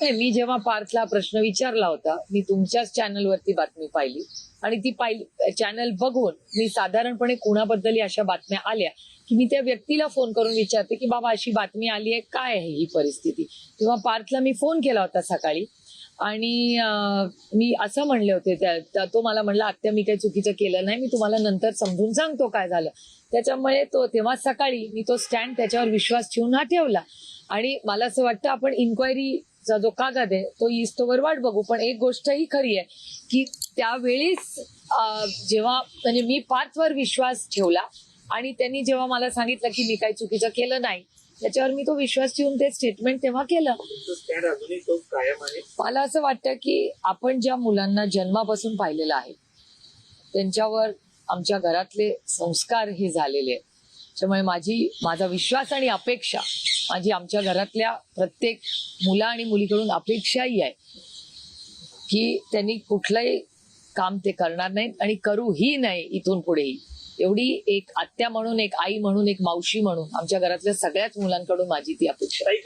नाही, मी जेव्हा पार्थला प्रश्न विचारला होता, मी तुमच्याच चॅनलवरती बातमी पाहिली आणि ती चॅनल बघून मी साधारणपणे कुणाबद्दल अशा बातम्या आल्या की मी त्या व्यक्तीला फोन करून विचारते की बाबा अशी बातमी आली आहे, काय आहे ही परिस्थिती. तेव्हा पार्थला मी फोन केला होता सकाळी आणि मी असं म्हणले होते, तो मला म्हणला आत्या मी काही चुकीचं केलं नाही, मी तुम्हाला नंतर समजून सांगतो काय झालं. त्याच्यामुळे तेव्हा सकाळी मी तो स्टँड त्याच्यावर विश्वास ठेवून हा ठेवला. आणि मला असं वाटतं आपण इन्क्वायरीचा जो कागद आहे तो इस्तोवर वाट बघू. पण एक गोष्ट ही खरी आहे की त्यावेळीच जेव्हा म्हणजे मी पार्थवर विश्वास ठेवला आणि त्यांनी जेव्हा मला सांगितलं की मी काही चुकीचं केलं नाही, त्याच्यावर मी तो विश्वास ठेवून ते स्टेटमेंट तेव्हा केलं. मला असं वाटतं की आपण ज्या मुलांना जन्मापासून पाहिलेलं आहे त्यांच्यावर आमच्या घरातले संस्कार हे झालेले आहेत. त्यामुळे माझा विश्वास आणि अपेक्षा माझी आमच्या घरातल्या प्रत्येक मुला आणि मुलीकडून अपेक्षाही आहे की त्यांनी कुठलंही काम ते करणार नाहीत आणि करूही नाही इथून पुढेही. एवढी एक आत्या म्हणून, एक आई म्हणून, एक मावशी म्हणून आमच्या घरातल्या सगळ्याच मुलांकडून माझी ती अपेक्षा आहे.